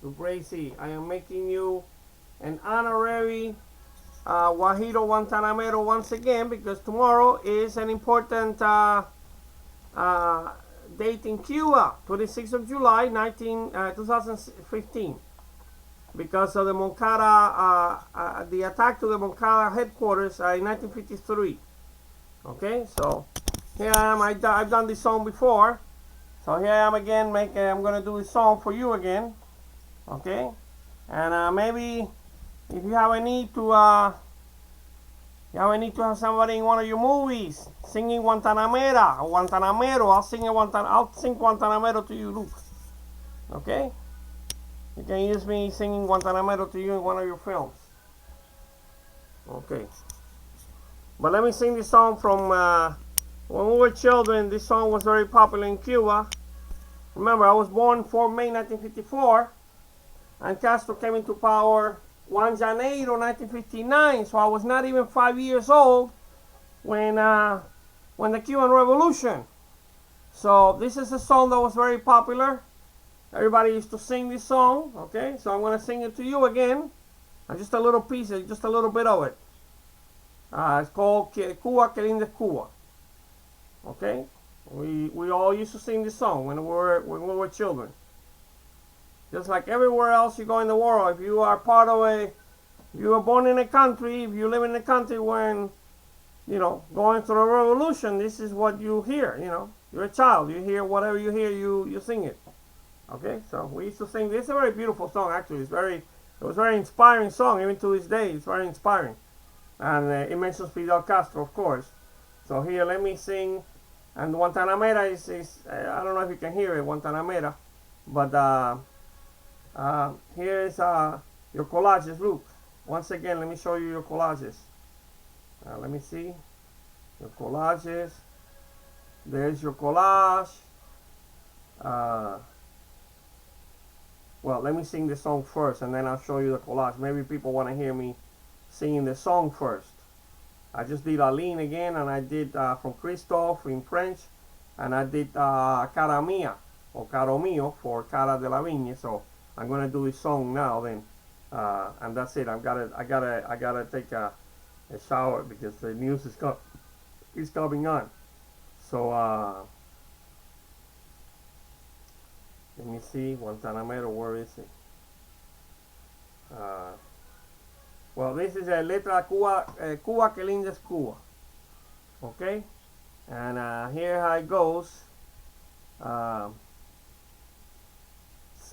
to BRACEY. I am making you an honorary Guajiro Guantanamero once again, because tomorrow is an important date in Cuba, 26th of July, 2015, because of the Moncada, the attack to the Moncada headquarters in 1953. Okay, so here I am. I've done this song before, so here I am again. I'm gonna do this song for you again. Okay, and maybe if you have a need to have somebody in one of your movies singing Guantanamera or Guantanamero, I'll sing Guantanamero to you, Luke. Okay, you can use me singing Guantanamero to you in one of your films. Okay, but let me sing this song from when we were children. This song was very popular in Cuba. Remember, I was born 4 May 1954, and Castro came into power 1 Janeiro 1959, so I was not even 5 years old when the Cuban Revolution. So this is a song that was very popular. Everybody used to sing this song. Okay, so I'm going to sing it to you again, and just a little piece, just a little bit of it. It's called CUBAQUELINDA Cuba. Okay, we all used to sing this song when we were children. Just like everywhere else you go in the world, if you are part of if you were born in a country, if you live in a country when, going through a revolution, this is what you hear, You're a child, you hear whatever you hear, you sing it. Okay, so we used to sing this. It's a very beautiful song, actually. It was a very inspiring song, even to this day. It's very inspiring. And it mentions Fidel Castro, of course. So here, let me sing. And Guantanamera is I don't know if you can hear it, Guantanamera. But here is your collages. Look, once again, let me show you your collages. Let me see your collages. There's your collage. Well, let me sing the song first, and then I'll show you the collage. Maybe people want to hear me singing the song first. I just did Aline again, and I did from Christophe in French, and I did Cara Mia or Caro Mio for Cara DELEVINGNE. So I'm gonna do this song now, then, and that's it. I gotta take a shower because the news is coming on. So let me see, Guantanamero, where is it? Well, this is a letra Cuba, CUBAQUELINDA es Cuba. Okay, and here how it goes.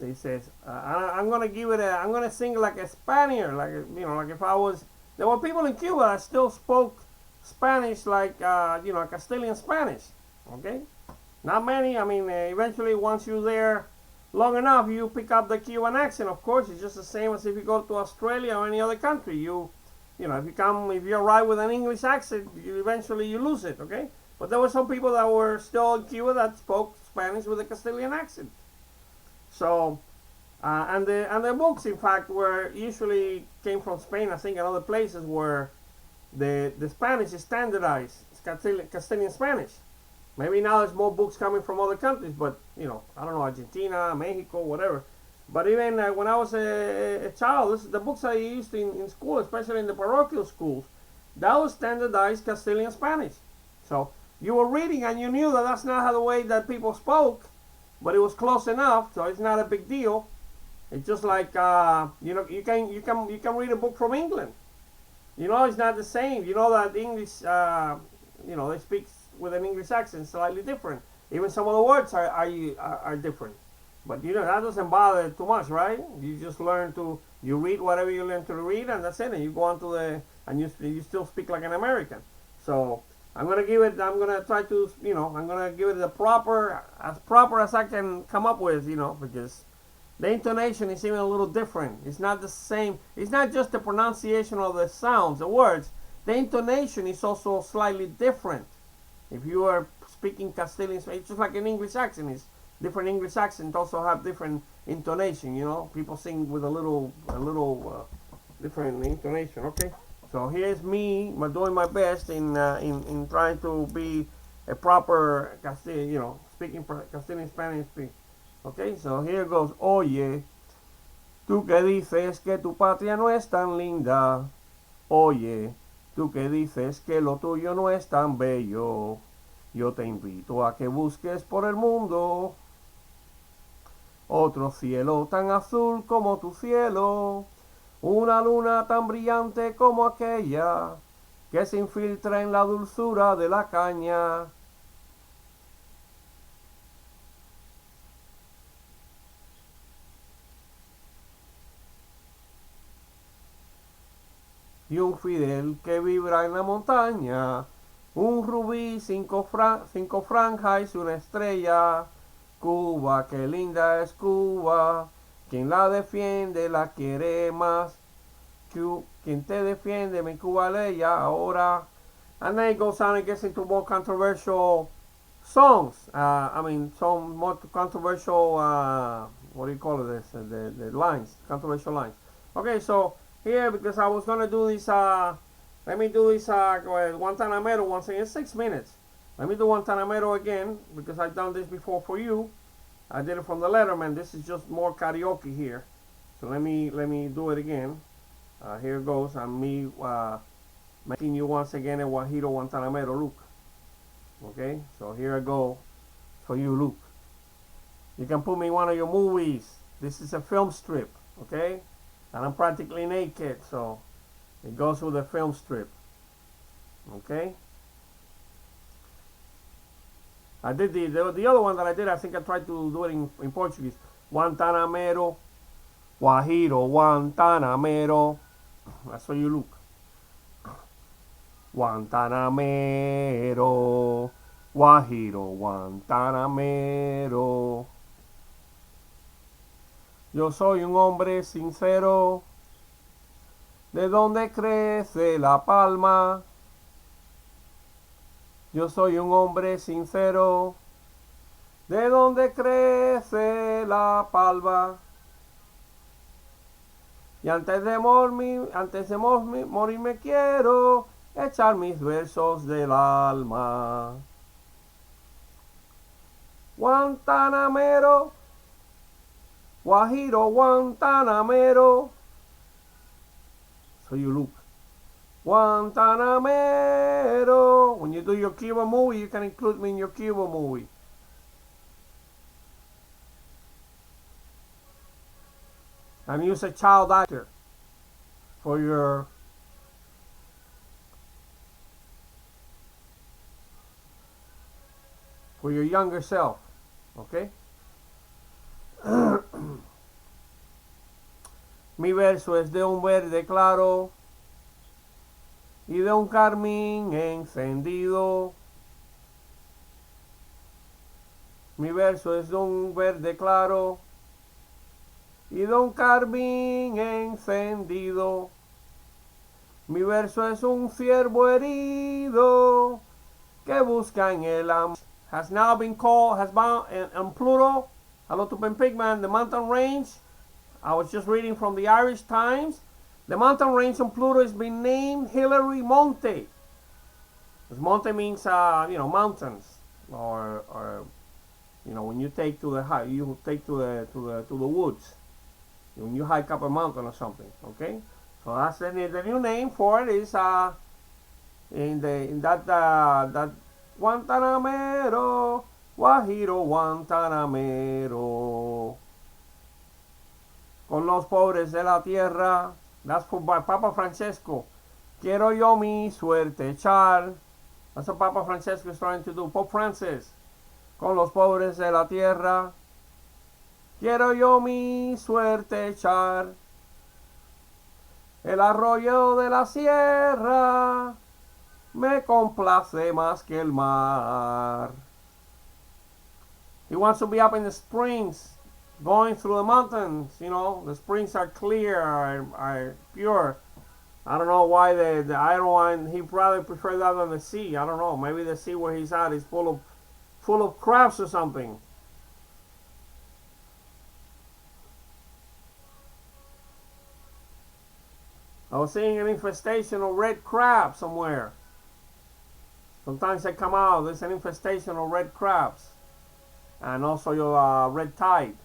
He says, I'm gonna sing like a Spaniard, like like if I was. There were people in Cuba that still spoke Spanish, like Castilian Spanish. Okay, not many. I mean, eventually, once you're there long enough, you pick up the Cuban accent. Of course, it's just the same as if you go to Australia or any other country. If you arrive with an English accent, eventually you lose it. Okay, but there were some people that were still in Cuba that spoke Spanish with a Castilian accent. So, and the books, in fact, were usually came from Spain, I think, and other places where the Spanish is standardized. It's Castilian Spanish. Maybe now there's more books coming from other countries, but I don't know, Argentina, Mexico, whatever. But even when I was a child, the books I used in school, especially in the parochial schools, that was standardized Castilian Spanish. So you were reading and you knew that that's not how the way that people spoke, but it was close enough, so it's not a big deal. It's just like you can read a book from England. It's not the same. That English, they speak with an English accent slightly different. Even some of the words are different. But that doesn't bother too much, right? You just you read whatever you learn to read, and that's it. And you go on to and you still speak like an American. So I'm gonna try to, I'm gonna give it as proper as I can come up with, because the intonation is even a little different. It's not the same. It's not just the pronunciation of the sounds, the words. The intonation is also slightly different. If you are speaking Castilian, it's just like an English accent. It's different English accents also have different intonation. People sing with a little different intonation. Okay, so here's me doing my best in trying to be a proper Castilian, speaking Castilian Spanish. Okay, so here goes. Oye, Tú que dices que tu patria no es tan linda, oye, tú que dices que lo tuyo no es tan bello, yo te invito a que busques por el mundo otro cielo tan azul como tu cielo, una luna tan brillante como aquella que se infiltra en la dulzura de la caña. Y un Fidel que vibra en la montaña, un rubí, cinco franjas y una estrella. Cuba, qué linda es Cuba, quien la defiende la quiere más. Quien te defiende, mi Cuba leya ahora. And then it goes on and gets into more controversial songs. Some more controversial, what do you call this? The lines, controversial lines. Okay, so here, because I was going to do this, let me do this Guantanamero once again, 6 minutes. Let me do Guantanamero again, because I've done this before for you. I did it from the Letterman. This is just more karaoke here. So let me do it again. Here goes, and me making you once again a Guajiro Guantanamero look. Okay, so here I go for you, Luke. You can put me in one of your movies. This is a film strip, okay? And I'm practically naked, so it goes with the film strip. Okay? I did the other one that I did, I think I tried to do it in Portuguese. Guantanamero, Guajiro, Guantanamero. That's where you look. Guantanamero, Guajiro, Guantanamero. Yo soy un hombre sincero, de donde crece la palma. Yo soy un hombre sincero, de donde crece la palma. Y antes de morir me quiero echar mis versos del alma. Guantanamero, Guajiro, Guantanamero. So you look. Guantanamero. When you do your Cuba movie, you can include me in your Cuba movie. And use a child actor for your younger self. Okay? Mi verso es de un verde claro y de un carmín encendido. Mi verso es de un verde claro y de un carmín encendido. Mi verso es un ciervo herido que busca en el amor. Has now been called, has bound in Pluto. Hello to Ben Pigman, the mountain range. I was just reading from the Irish Times. The mountain range on Pluto has been named Hillary Monte. Because Monte means, mountains, or when you take to the woods. When you hike up a mountain or something, okay? So that's the new name for it is in that Guantanamero, Guajiro Guantanamero. Con los pobres de la tierra. That's for Papa Francesco. Quiero yo mi suerte echar. That's what Papa Francesco is trying to do. Pope Francis. Con los pobres de la tierra. Quiero yo mi suerte echar. El arroyo de la sierra me complace más que el mar. He wants to be up in the springs, going through the mountains. The springs are clear, are pure. I don't know why he'd rather prefer that than the sea. I don't know. Maybe the sea where he's at is full of crabs or something. I was seeing an infestation of red crabs somewhere. Sometimes they come out. There's an infestation of red crabs, and also your red tide.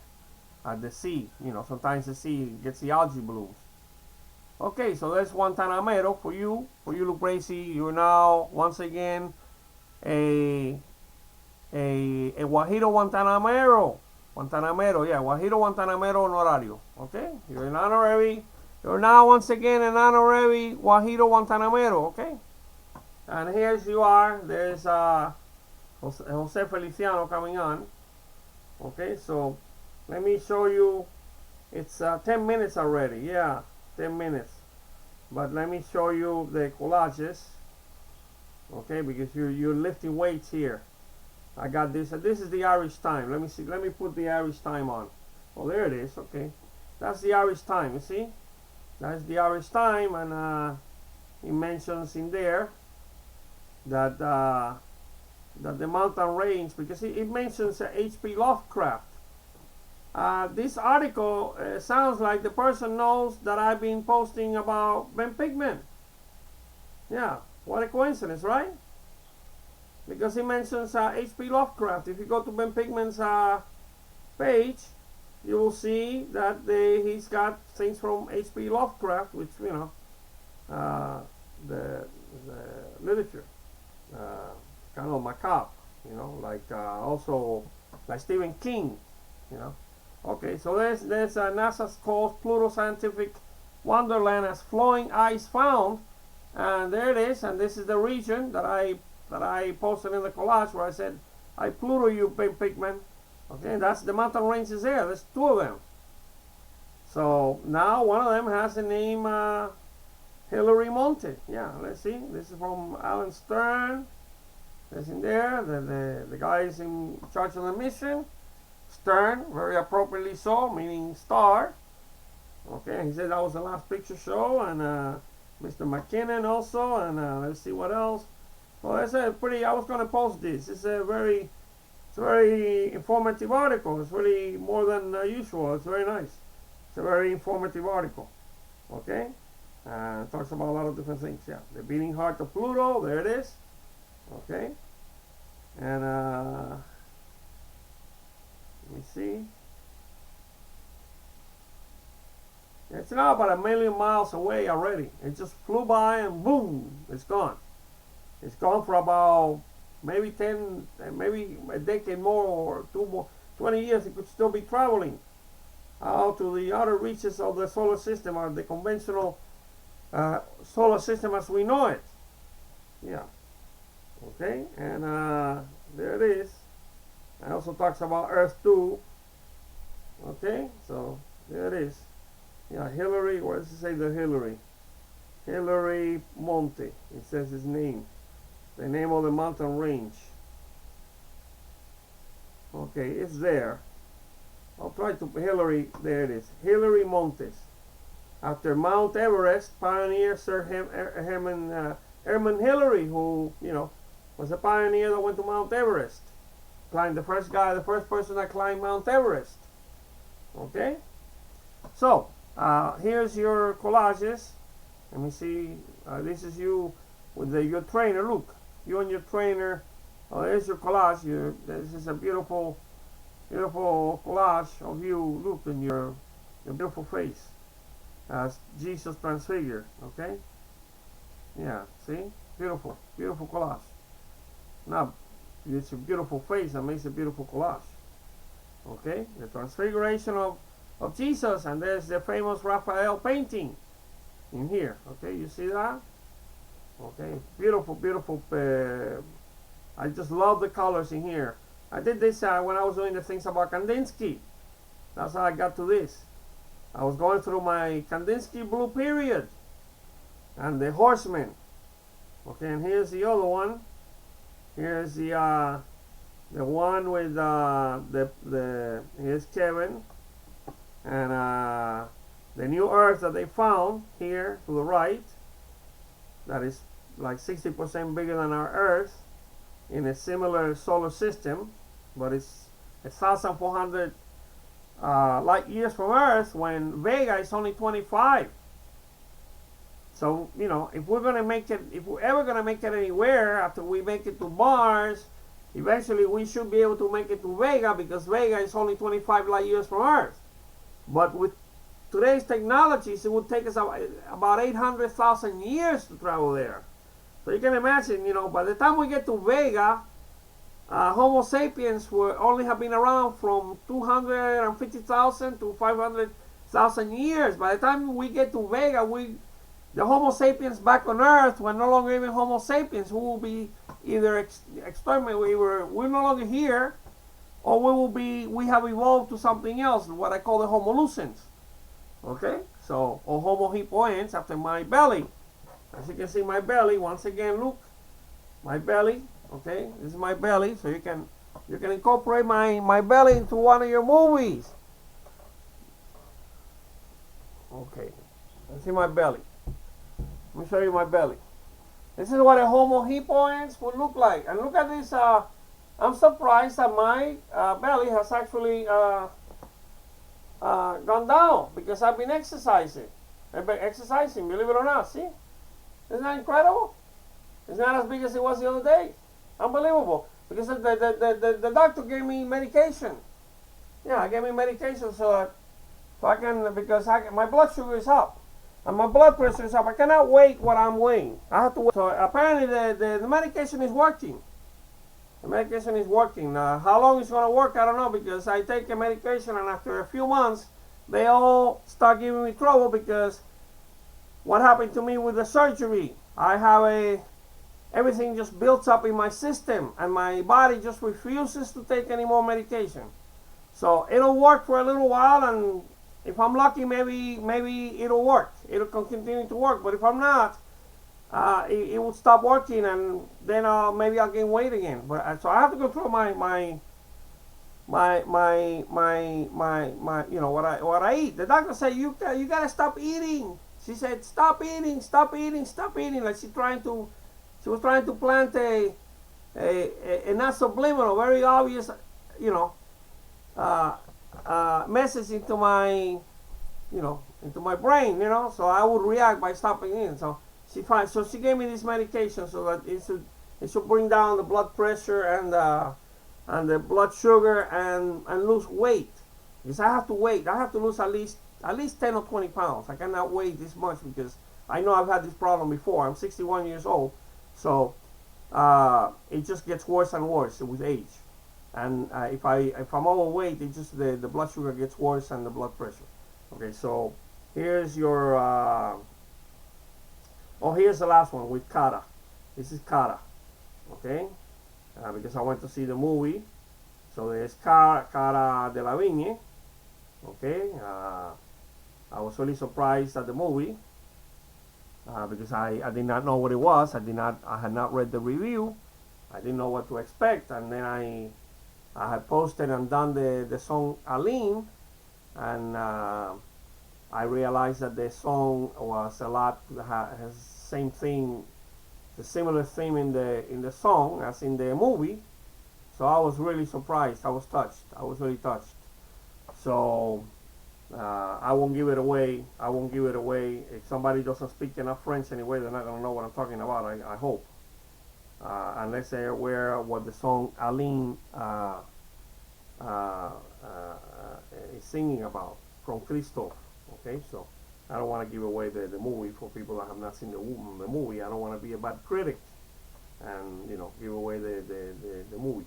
at the sea. You know, sometimes the sea gets the algae blooms. Okay, so that's Guantanamero for you. For you, BRACEY, you're now once again a Guajiro Guantanamero. Guantanamero, yeah, Guajiro Guantanamero honorario. Okay, you're an honorary. You're now once again an honorary Guajiro Guantanamero. Okay, and here you are. There's Jose Feliciano coming on. Okay, so let me show you. It's 10 minutes already. Yeah, 10 minutes. But let me show you the collages. Okay, because you're lifting weights here. I got this. This is the Irish time. Let me see. Let me put the Irish time on. Oh, there it is. Okay, that's the Irish time. You see, that's the Irish time, and it mentions in there that that the mountain range, because it mentions H.P. Lovecraft. This article sounds like the person knows that I've been posting about Ben Pigman. Yeah, what a coincidence, right? Because he mentions H.P. Lovecraft. If you go to Ben Pigman's page, you will see that he's got things from H.P. Lovecraft, which, you know, the literature, kind of macabre, you know, like also like Stephen King, you know. Okay, so there's NASA's calls Pluto scientific wonderland as flowing ice found, and there it is. And this is the region that I posted in the collage where I said, I Pluto you, Ben Pigman. Okay, that's the mountain ranges there. There's two of them. So now one of them has the name Hillary Monte. Yeah, let's see. This is from Alan Stern. That's in there. The guy is in charge of the mission. Stern, very appropriately so, meaning star. Okay, he said that was the last picture show, and Mr. McKinnon also, and let's see what else. Well, that's a pretty. I was going to post this. It's a very informative article. It's really more than usual. It's very nice. It's a very informative article. Okay, talks about a lot of different things. Yeah, the beating heart of Pluto. There it is. Okay, and let me see. It's now about 1 million miles away already. It just flew by and boom, it's gone. It's gone for about maybe 10, maybe a decade more or 20 years. It could still be traveling out to the outer reaches of the solar system, or the conventional solar system as we know it. Yeah. Okay, and there it is. It also talks about Earth too. Okay, so there it is. Yeah, Hillary, where does it say the Hillary? Hillary Monte. It says his name. The name of the mountain range. Okay, it's there. I'll try to, Hillary, there it is. Hillary Montes. After Mount Everest, pioneer Sir Herman Hillary, who, you know, was a pioneer that went to Mount Everest. Climbed the first person that climbed Mount Everest. Okay? So, here's your collages. Let me see. This is you with your trainer. Look, you and your trainer. Oh, there's your collage. This is a beautiful, beautiful collage of you. Look, in your beautiful face as Jesus transfigured. Okay? Yeah. See? Beautiful, beautiful collage. Now, it's a beautiful face that makes a beautiful collage. Okay? The transfiguration of Jesus, and there's the famous Raphael painting in here. Okay, you see that? Okay, beautiful, beautiful. I just love the colors in here. I did this when I was doing the things about Kandinsky. That's how I got to this. I was going through my Kandinsky blue period and the Horsemen. Okay, and here's the other one. Here's the one with here's Kevin, and the new Earth that they found here to the right, that is like 60% bigger than our Earth in a similar solar system, but it's 1,400 light years from Earth, when Vega is only 25. So, you know, if we're gonna make it, if we're ever gonna make it anywhere after we make it to Mars, eventually we should be able to make it to Vega, because Vega is only 25 light years from Earth. But with today's technologies, it would take us about 800,000 years to travel there. So you can imagine, you know, by the time we get to Vega, Homo sapiens will only have been around from 250,000 to 500,000 years. By the time we get to Vega, the Homo sapiens back on Earth, we're no longer even Homo sapiens, who will be either exterminated, we're no longer here, or we have evolved to something else, what I call the Homolucens. Okay, so, or Homo hippoens, after my belly. As you can see, my belly, once again, look, my belly. Okay, this is my belly, so you can incorporate my belly into one of your movies. Okay, let's see my belly. Let me show you my belly. This is what a Homo hippoens would look like. And look at this. I'm surprised that my belly has actually gone down because I've been exercising. I've been exercising, believe it or not. See, isn't that incredible? It's not as big as it was the other day. Unbelievable. Because the doctor gave me medication. Yeah, gave me medication so I can, because my blood sugar is up. And my blood pressure is up. I cannot wait what I'm weighing. I have to wait. So apparently the medication is working. The medication is working. How long it's going to work, I don't know, because I take a medication and after a few months, they all start giving me trouble because what happened to me with the surgery, I have everything just builds up in my system and my body just refuses to take any more medication. So it'll work for a little while, and if I'm lucky, maybe it'll work. It'll continue to work. But if I'm not, it will stop working, and then maybe I'll gain weight again. But so I have to go through my you know, what I eat. The doctor said you gotta stop eating. She said stop eating, stop eating, stop eating. Like she was trying to plant a not subliminal, very obvious, you know, message into my brain, you know, so I would react by stopping eating. So she gave me this medication so that it should bring down the blood pressure and the blood sugar and lose weight. Because I have to wait. I have to lose at least 10 or 20 pounds. I cannot wait this much because I know I've had this problem before. I'm 61 years old, so it just gets worse and worse with age. And if I'm overweight, it just the blood sugar gets worse and the blood pressure. Okay, so here's your here's the last one with CARA. This is CARA. Okay, because I went to see the movie. So there's CARA DELEVINGNE. Okay, I was really surprised at the movie because I did not know what it was. I had not read the review. I didn't know what to expect, and then I had posted and done the song ALINECARA, and I realized that the song was has same thing, the similar theme in the song as in the movie. So I was really surprised. I was touched. I was really touched. So I won't give it away. I won't give it away. If somebody doesn't speak enough French anyway, they're not gonna know what I'm talking about. I hope. Unless they're aware of what the song ALINE is singing about from Cristo. Okay, so I don't want to give away the movie for people that have not seen the movie. I don't want to be a bad critic and, you know, give away the movie.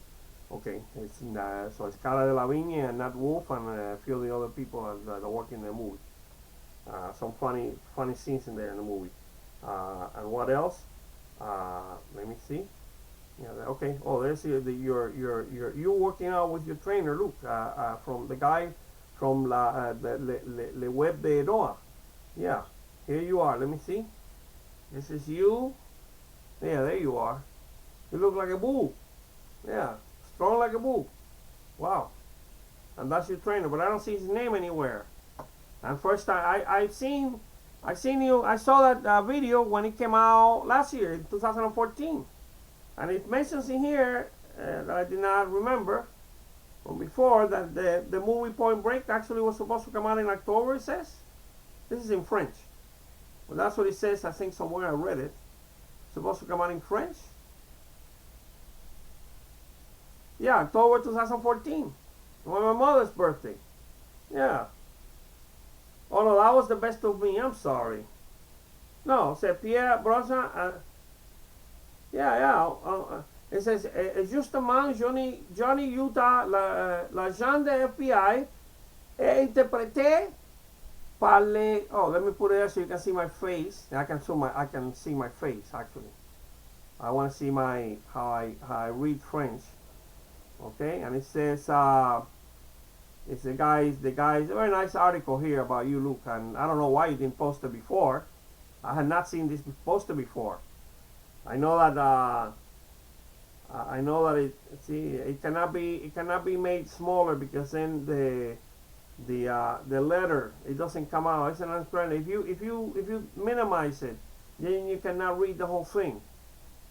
Okay, so it's CARA DELEVINGNE and Nat Wolf and a few of the other people that work in the movie. Some funny scenes in there in the movie. And what else? Let me see. Yeah. Okay. Oh, there's you're working out with your trainer, Luke, from the guy from Le Web de Noah. Yeah. Here you are. Let me see. This is you. Yeah, there you are. You look like a bull. Yeah. Strong like a bull. Wow. And that's your trainer, but I don't see his name anywhere. And first I saw that video when it came out last year, in 2014. And it mentions in here that I did not remember from before that the movie Point Break actually was supposed to come out in October, it says. This is in French. Well, that's what it says. I think somewhere I read it. Supposed to come out in French. Yeah, October 2014. On my mother's birthday. Yeah. Oh no, that was the best of me. I'm sorry. No, c'est Pierre Brosnan. It says justement Johnny Utah, l'agent de FBI, est interprété par les. Oh, let me put it there so you can see my face. I can see my face actually. I want to see my how I read French. Okay, and it says it's the guy's a very nice article here about you, Luke, and I don't know why you didn't post it before. I had not seen this posted before. I know that it cannot be made smaller because then the letter, it doesn't come out. It's an unfriendly. If you minimize it, then you cannot read the whole thing.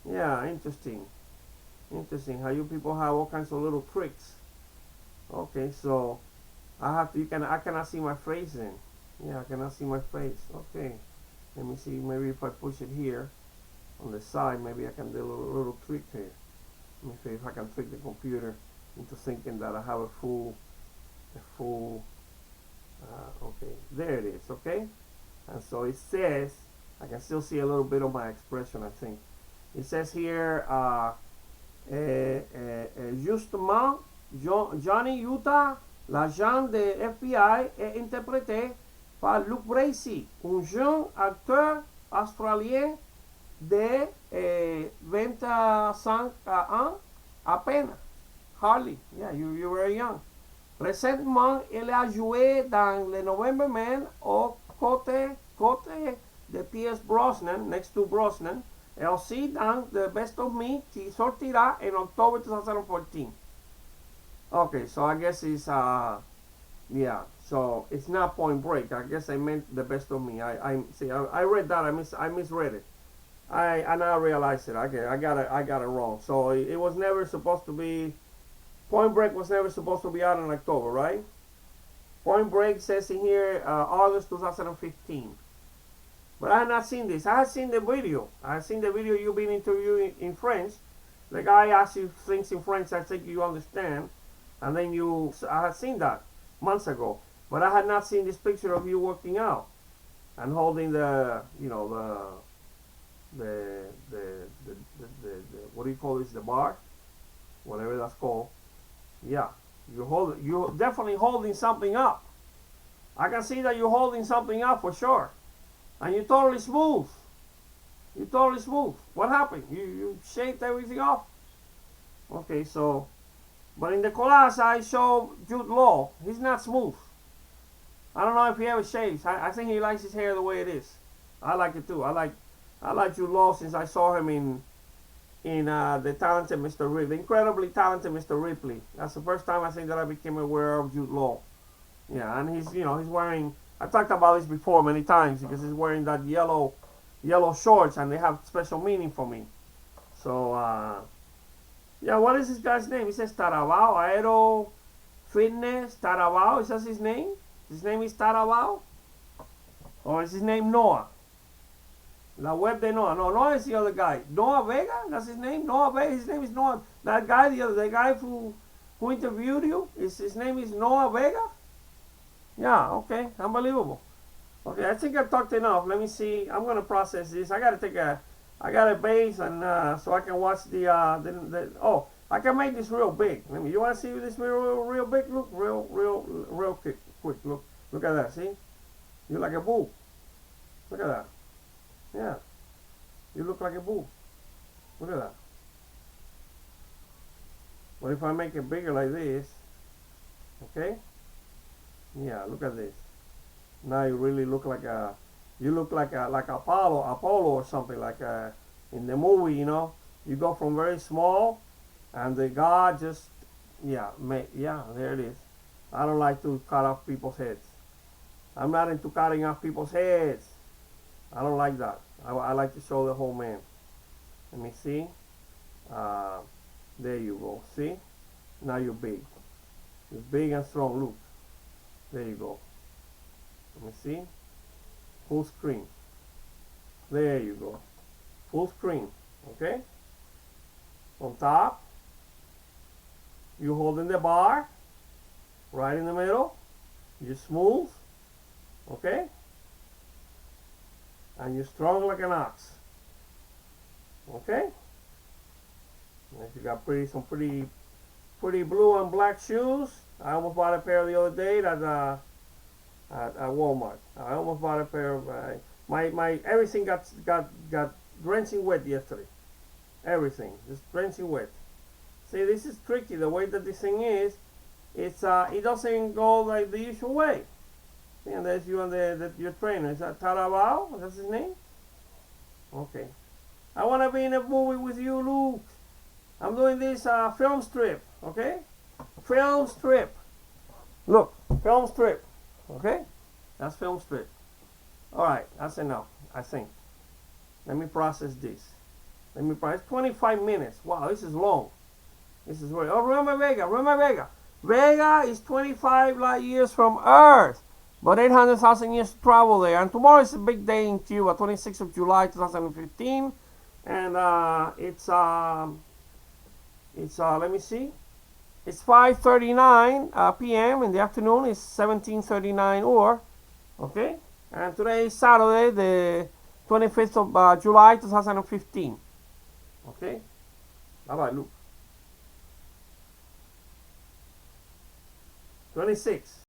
Yeah, interesting how you people have all kinds of little tricks. Okay, so I cannot see my face then. Yeah, I cannot see my face. Okay, let me see. Maybe if I push it here on the side, maybe I can do a little trick here. Let me see if I can trick the computer into thinking that I have a full. Okay, there it is. Okay, and so it says, I can still see a little bit of my expression, I think. It says here, justement, Johnny Utah, l'agent de FBI, est interprété par Luke Bracey, un jeune acteur australien de 25 ans à peine. Hardly, yeah, you're very young. Récemment, il a joué dans le November Man au côté de Pierce Brosnan, next to Brosnan, et aussi dans The Best of Me, qui sortira en October 2014. Okay, so I guess it's yeah, so it's not Point Break. I guess I meant The Best of Me. I read that. I misread it. I now realized it. Okay, I got it wrong. So it was never supposed to be. Point Break was never supposed to be out in October, right? Point Break says in here August 2015. But I have not seen this. I have seen the video. I have seen the video you've been interviewing in French. The guy asks you things in French I think you understand. And then I had seen that months ago. But I had not seen this picture of you working out and holding the what do you call this? The bar? Whatever that's called. Yeah. You're definitely holding something up. I can see that you're holding something up for sure. And you're totally smooth. You're totally smooth. What happened? You shaved everything off? Okay, so, but in the collage I show Jude Law. He's not smooth. I don't know if he ever shaves. I think he likes his hair the way it is. I like it too. I like Jude Law since I saw him in the talented Mr. Ripley, incredibly talented Mr. Ripley. That's the first time I think that I became aware of Jude Law. Yeah, and he's wearing. I talked about this before many times because he's wearing that yellow shorts and they have special meaning for me. So yeah, what is this guy's name? He says Tarabao Aero Fitness Tarabao. Is that his name? His name is Tarabao, or is his name Noah? La web de Noah. No, Noah is the other guy. Noah Vega. That's his name. Noah Vega. His name is Noah. That guy, the guy who interviewed you, his name is Noah Vega. Yeah, okay, unbelievable. Okay, I think I talked enough. Let me see. I'm gonna process this. I got a base and so I can watch the oh, I can make this real big. You wanna see this real big? Look, real quick. Look at that. See, you're like a bull. Look at that. Yeah, you look like a bull. Look at that. What if I make it bigger like this? Okay. Yeah, look at this. Now you really look like Apollo or something, like in the movie, you go from very small and the God just yeah, there it is. I don't like to cut off people's heads. I'm not into cutting off people's heads. I don't like that. I like to show the whole man. Let me see. There you go. See? Now you're big. You're big and strong. Look. There you go. Let me see. Full screen. There you go. Full screen. Okay? On top, you holding the bar right in the middle. You're smooth. Okay? And you're strong like an ox. Okay? And if you got some pretty blue and black shoes, I almost bought a pair the other day at Walmart. I almost bought a pair of my everything got drenching wet yesterday. Everything just drenching wet. See, this is tricky. The way that this thing is, it doesn't go like the usual way. See, and there's you and your trainer. Is that Tarabao? That's his name? Okay. I want to be in a movie with you, Luke. I'm doing this film strip. Okay? Film strip. Look, film strip. Okay? That's film strip. Alright, that's enough, I think. Let me process this. Let me process 25 minutes. Wow, this is long. This is very. Oh, remember Vega. Remember Vega. Vega is 25 light years from Earth, but 800,000 years to travel there. And tomorrow is a big day in Cuba, 26th of July, 2015. And it's let me see. It's 5:39 p.m. in the afternoon. It's 17:39 hour. Okay. And today is Saturday, the 25th of July, 2015. Okay. Bye bye, Luke. 26.